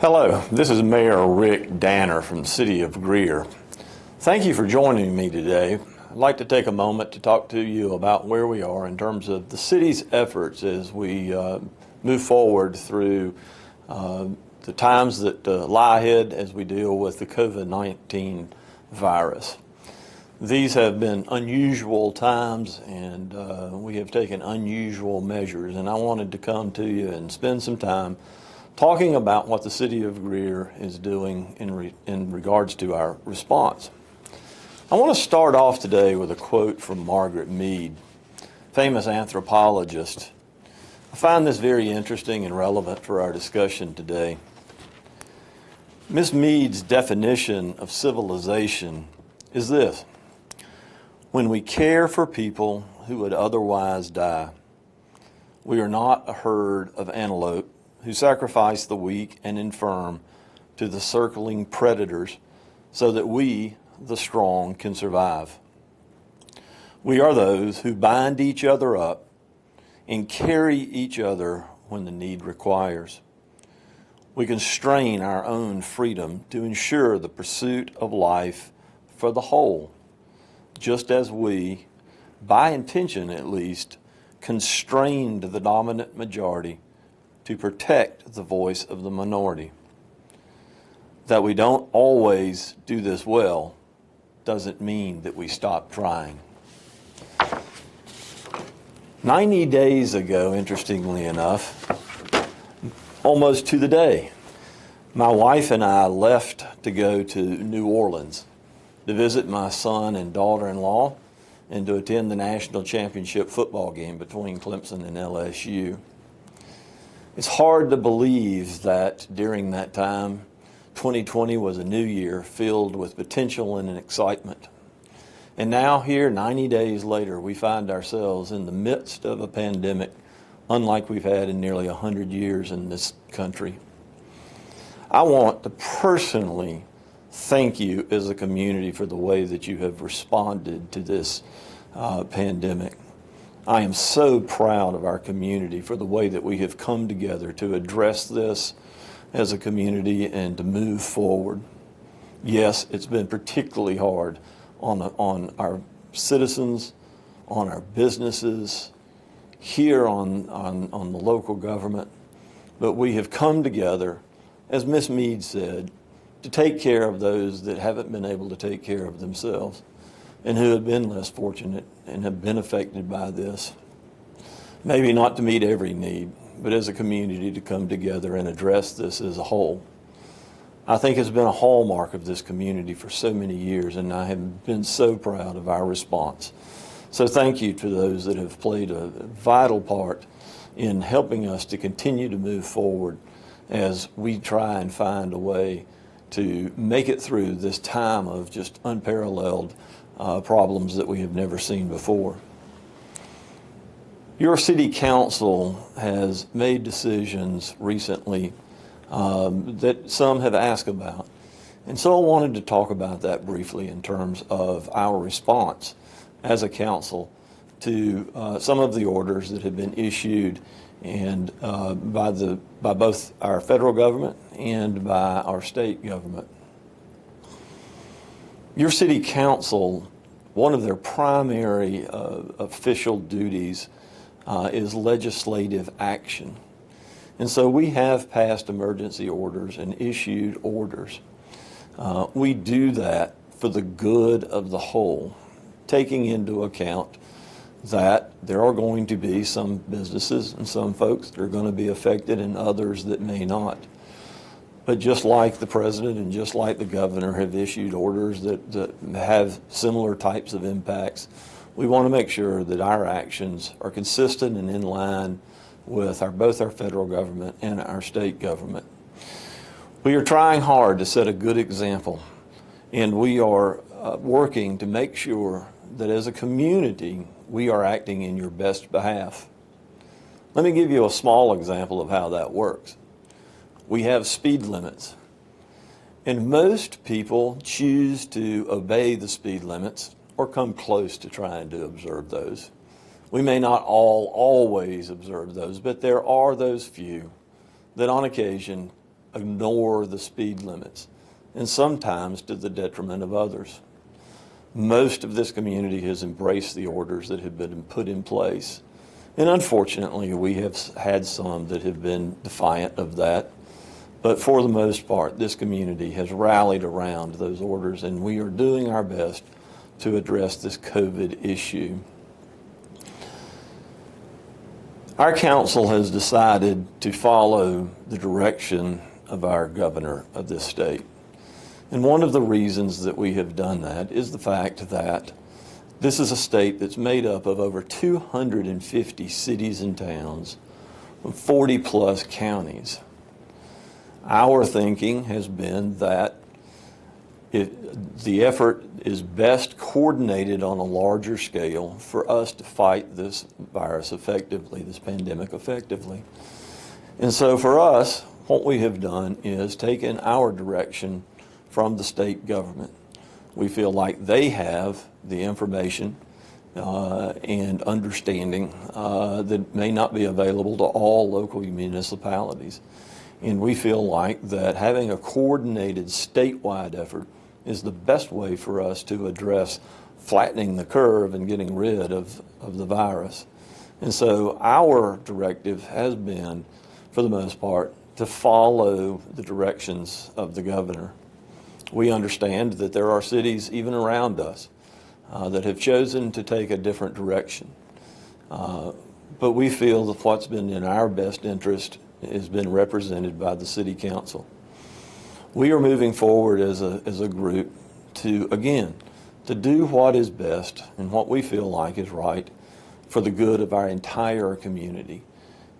Hello, this is Mayor Rick Danner from the City of Greer. Thank you for joining me today. I'd like to take a moment to talk to you about where we are in terms of the city's efforts as we move forward through the times that lie ahead as we deal with the COVID-19 virus. These have been unusual times, and we have taken unusual measures, and I wanted to come to you and spend some time talking about what the City of Greer is doing in regards to our response. I want to start off today with a quote from Margaret Mead, famous anthropologist. I find this very interesting and relevant for our discussion today. Ms. Mead's definition of civilization is this: when we care for people who would otherwise die. We are not a herd of antelope who sacrifice the weak and infirm to the circling predators so that we, the strong, can survive. We are those who bind each other up and carry each other when the need requires. We constrain our own freedom to ensure the pursuit of life for the whole, just as we, by intention at least, constrained the dominant majority to protect the voice of the minority. That we don't always do this well doesn't mean that we stop trying. 90 days ago, interestingly enough, almost to the day, my wife and I left to go to New Orleans to visit my son and daughter-in-law and to attend the national championship football game between Clemson and LSU. It's hard to believe that during that time, 2020 was a new year filled with potential and excitement. And now here, 90 days later, we find ourselves in the midst of a pandemic unlike we've had in nearly 100 years in this country. I want to personally thank you as a community for the way that you have responded to this pandemic. I am so proud of our community for the way that we have come together to address this as a community and to move forward. Yes, it's been particularly hard on our citizens, on our businesses, here on the local government, but we have come together, as Ms. Mead said, to take care of those that haven't been able to take care of themselves and who have been less fortunate and have been affected by this. Maybe not to meet every need, but as a community to come together and address this as a whole. I think it's been a hallmark of this community for so many years, and I have been so proud of our response. So thank you to those that have played a vital part in helping us to continue to move forward as we try and find a way to make it through this time of just unparalleled problems that we have never seen before. Your city council has made decisions recently that some have asked about. And so I wanted to talk about that briefly in terms of our response as a council to some of the orders that have been issued and by both our federal government and by our state government. Your city council, one of their primary official duties is legislative action. And so we have passed emergency orders and issued orders. We do that for the good of the whole, taking into account that there are going to be some businesses and some folks that are going to be affected and others that may not. But just like the president and just like the governor have issued orders that have similar types of impacts, we want to make sure that our actions are consistent and in line with both our federal government and our state government. We are trying hard to set a good example, and we are working to make sure that as a community, we are acting in your best behalf. Let me give you a small example of how that works. We have speed limits, and most people choose to obey the speed limits or come close to trying to observe those. We may not all always observe those, but there are those few that on occasion ignore the speed limits, and sometimes to the detriment of others. Most of this community has embraced the orders that have been put in place. And unfortunately, we have had some that have been defiant of that. But for the most part, this community has rallied around those orders, and we are doing our best to address this COVID issue. Our council has decided to follow the direction of our governor of this state. And one of the reasons that we have done that is the fact that this is a state that's made up of over 250 cities and towns, 40 plus counties. Our thinking has been that the effort is best coordinated on a larger scale for us to fight this virus effectively, this pandemic effectively. And so for us, what we have done is taken our direction from the state government. We feel like they have the information and understanding that may not be available to all local municipalities. And we feel like that having a coordinated statewide effort is the best way for us to address flattening the curve and getting rid of the virus. And so our directive has been, for the most part, to follow the directions of the governor. We understand that there are cities even around us that have chosen to take a different direction. But we feel that what's been in our best interest has been represented by the City Council. We are moving forward as a group to, again, to do what is best and what we feel like is right for the good of our entire community.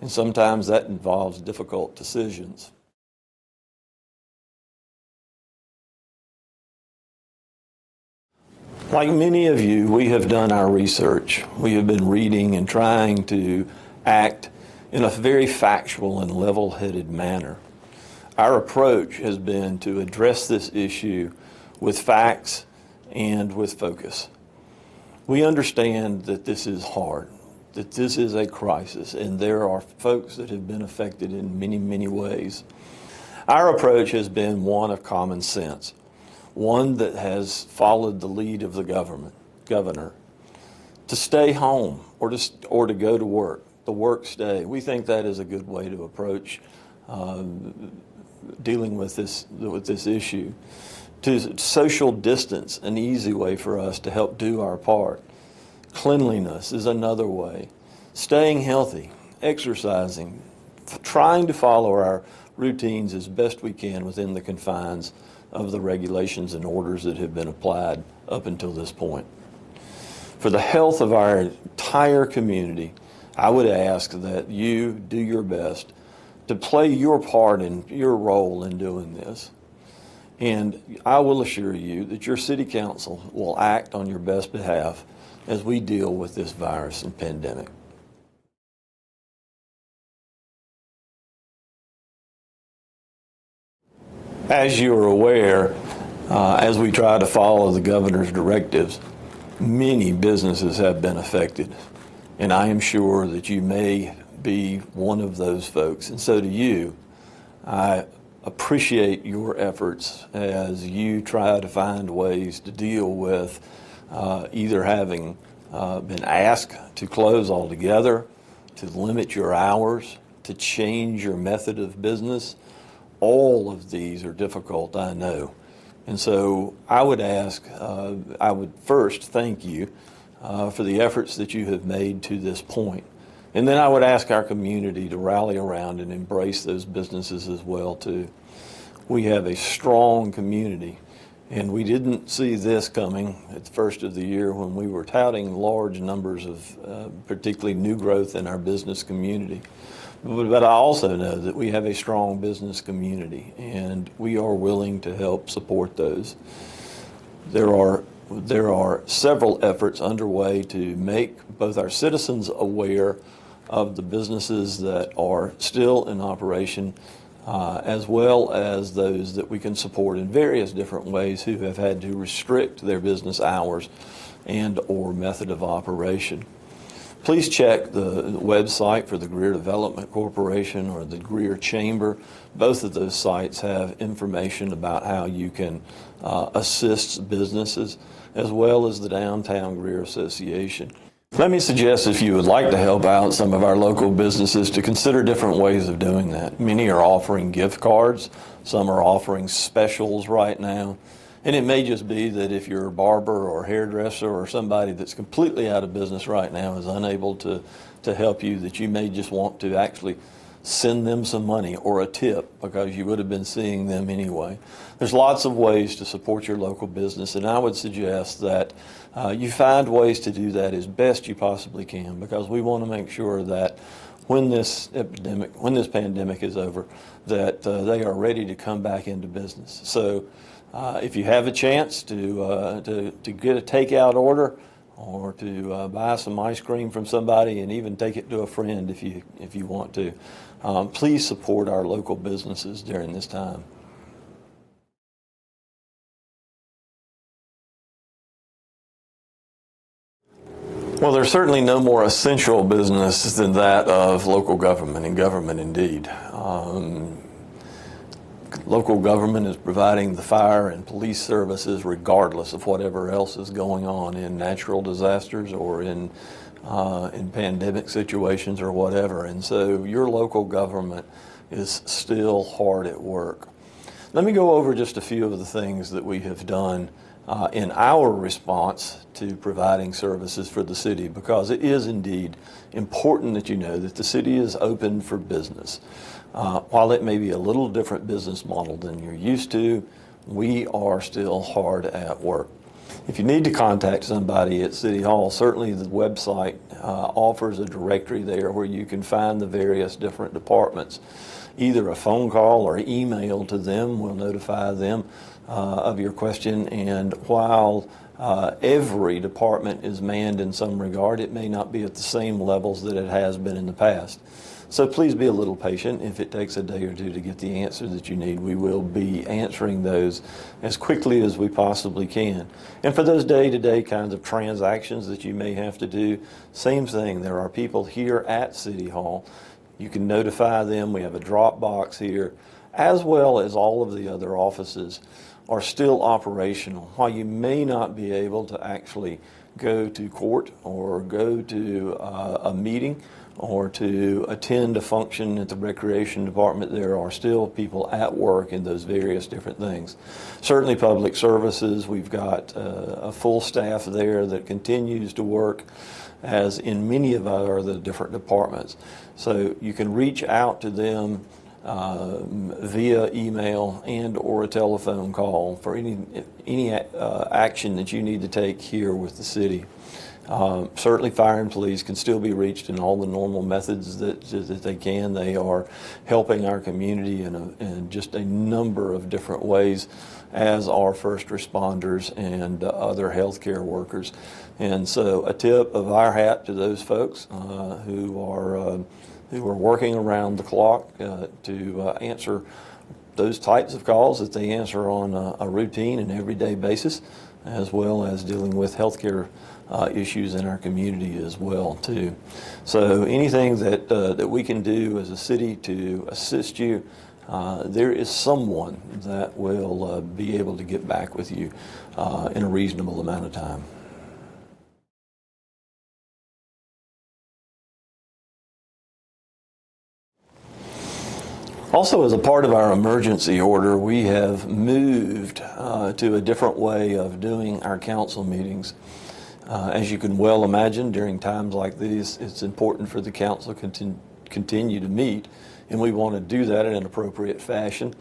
And sometimes that involves difficult decisions. Like many of you, we have done our research. We have been reading and trying to act in a very factual and level-headed manner. Our approach has been to address this issue with facts and with focus. We understand that this is hard, that this is a crisis, and there are folks that have been affected in many, many ways. Our approach has been one of common sense, one that has followed the lead of the governor, to stay home or to go to work, the work stay. We think that is a good way to approach dealing with this issue. To social distance, an easy way for us to help do our part. Cleanliness is another way. Staying healthy, exercising, trying to follow our routines as best we can within the confines of the regulations and orders that have been applied up until this point. For the health of our entire community, I would ask that you do your best to play your part and your role in doing this. And I will assure you that your city council will act on your best behalf as we deal with this virus and pandemic. As you are aware, as we try to follow the governor's directives, many businesses have been affected. And I am sure that you may be one of those folks. And so do you. I appreciate your efforts as you try to find ways to deal with either having been asked to close altogether, to limit your hours, to change your method of business. All of these are difficult, I know. And so I would I would first thank you for the efforts that you have made to this point. And then I would ask our community to rally around and embrace those businesses as well, too. We have a strong community, and we didn't see this coming at the first of the year when we were touting large numbers of particularly new growth in our business community. But I also know that we have a strong business community, and we are willing to help support those. There are several efforts underway to make both our citizens aware of the businesses that are still in operation, as well as those that we can support in various different ways who have had to restrict their business hours and or method of operation. Please check the website for the Greer Development Corporation or the Greer Chamber. Both of those sites have information about how you can assist businesses, as well as the Downtown Greer Association. Let me suggest, if you would like to help out some of our local businesses, to consider different ways of doing that. Many are offering gift cards. Some are offering specials right now. And it may just be that if you're a barber or hairdresser or somebody that's completely out of business right now, is unable to help you, that you may just want to actually send them some money or a tip, because you would have been seeing them anyway. There's lots of ways to support your local business, and I would suggest that you find ways to do that as best you possibly can, because we want to make sure that when this pandemic is over, that they are ready to come back into business. So if you have a chance to get a takeout order, or to buy some ice cream from somebody, and even take it to a friend if you want to, please support our local businesses during this time. Well, there's certainly no more essential business than that of local government, and government indeed. Local government is providing the fire and police services regardless of whatever else is going on in natural disasters or in pandemic situations or whatever. And so your local government is still hard at work. Let me go over just a few of the things that we have done in our response to providing services for the city, because it is indeed important that you know that the city is open for business. While it may be a little different business model than you're used to, we are still hard at work. If you need to contact somebody at City Hall, certainly the website offers a directory there where you can find the various different departments. Either a phone call or email to them will notify them of your question, and while every department is manned in some regard, it may not be at the same levels that it has been in the past. So please be a little patient. If it takes a day or two to get the answer that you need, we will be answering those as quickly as we possibly can. And for those day-to-day kinds of transactions that you may have to do, same thing. There are people here at City Hall. You can notify them. We have a drop box here, as well as all of the other offices are still operational. While you may not be able to actually go to court or go to a meeting or to attend a function at the recreation department, there are still people at work in those various different things. Certainly public services, we've got a full staff there that continues to work, as in many of our other different departments. So you can reach out to them via email and or a telephone call for any action that you need to take here with the city. Certainly fire and police can still be reached in all the normal methods that they can. They are helping our community in just a number of different ways, as are first responders and other healthcare workers. And so a tip of our hat to those folks who are working around the clock to answer those types of calls that they answer on a routine and everyday basis, as well as dealing with healthcare issues in our community as well too. So anything that we can do as a city to assist you, there is someone that will be able to get back with you in a reasonable amount of time. Also, as a part of our emergency order, we have moved to a different way of doing our council meetings. As you can well imagine, during times like these, it's important for the council to continue to meet, and we want to do that in an appropriate fashion,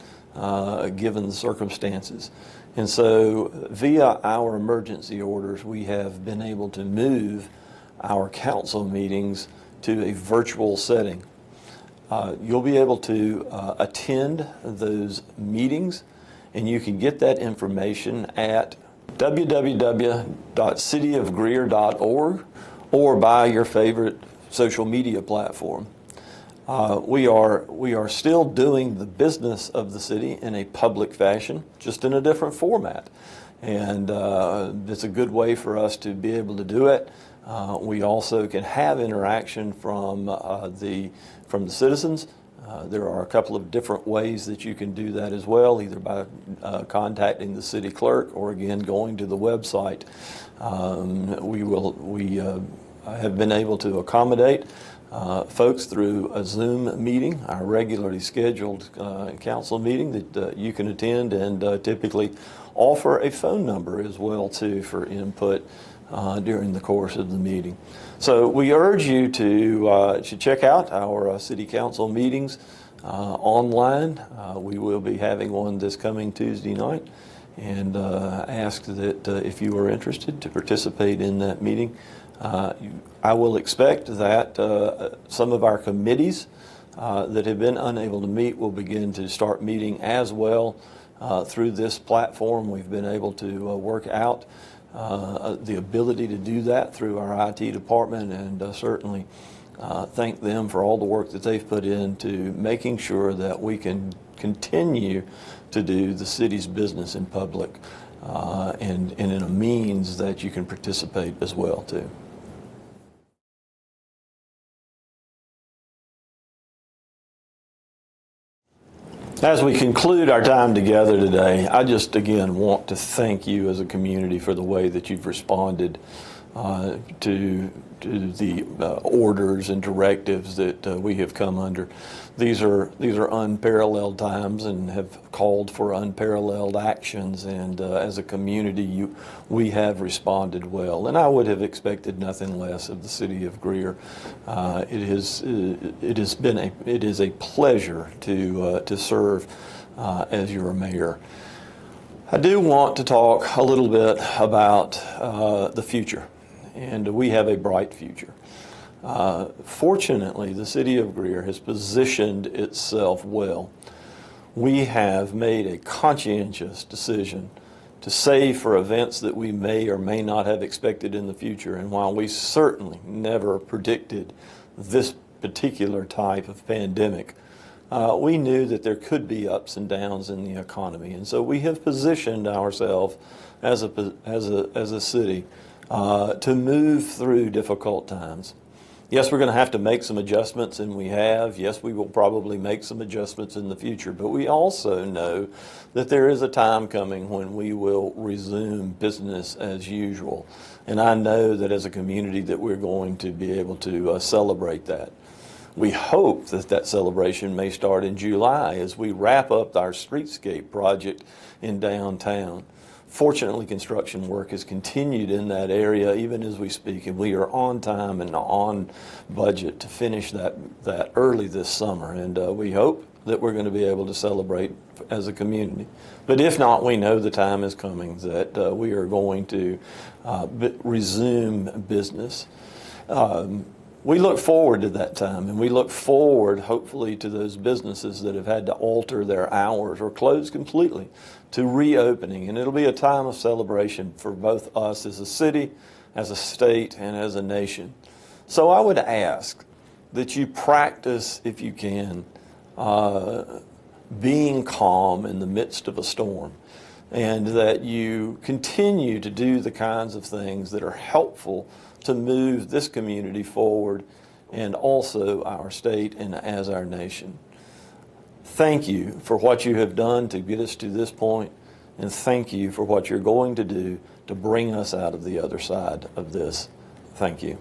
given the circumstances. And so, via our emergency orders, we have been able to move our council meetings to a virtual setting. You'll be able to attend those meetings, and you can get that information at www.cityofgreer.org or by your favorite social media platform. We are still doing the business of the city in a public fashion, just in a different format. And it's a good way for us to be able to do it We also can have interaction from the citizens. There are a couple of different ways that you can do that as well, either by contacting the city clerk or again going to the website. We have been able to accommodate folks through a Zoom meeting, our regularly scheduled council meeting that you can attend, and typically offer a phone number as well too for input during the course of the meeting. So we urge you to check out our city council meetings online. We will be having one this coming Tuesday night, and ask that if you are interested to participate in that meeting. I will expect that some of our committees that have been unable to meet will begin to start meeting as well through this platform. We've been able to work out the ability to do that through our IT department, and certainly thank them for all the work that they've put into making sure that we can continue to do the city's business in public and in a means that you can participate as well too. As we conclude our time together today, I just again want to thank you as a community for the way that you've responded to the orders and directives that we have come under. These are unparalleled times and have called for unparalleled actions, and as a community we have responded well, and I would have expected nothing less of the city of Greer. It is a pleasure to serve as your mayor. I do want to talk a little bit about the future, and we have a bright future. Fortunately, the city of Greer has positioned itself well. We have made a conscientious decision to save for events that we may or may not have expected in the future, and while we certainly never predicted this particular type of pandemic, we knew that there could be ups and downs in the economy, and so we have positioned ourselves as a city to move through difficult times. Yes, we're going to have to make some adjustments, and we have. Yes, we will probably make some adjustments in the future, but we also know that there is a time coming when we will resume business as usual, and I know that as a community that we're going to be able to celebrate that. We hope that that celebration may start in July as we wrap up our streetscape project in downtown. Fortunately, construction work has continued in that area even as we speak, and we are on time and on budget to finish that early this summer, and we hope that we're going to be able to celebrate as a community. But if not, we know the time is coming that we are going to resume business. We look forward to that time, and we look forward, hopefully, to those businesses that have had to alter their hours or close completely to reopening. And it'll be a time of celebration for both us as a city, as a state, and as a nation. So I would ask that you practice, if you can, being calm in the midst of a storm, and that you continue to do the kinds of things that are helpful to move this community forward and also our state and as our nation. Thank you for what you have done to get us to this point, and thank you for what you're going to do to bring us out of the other side of this. Thank you.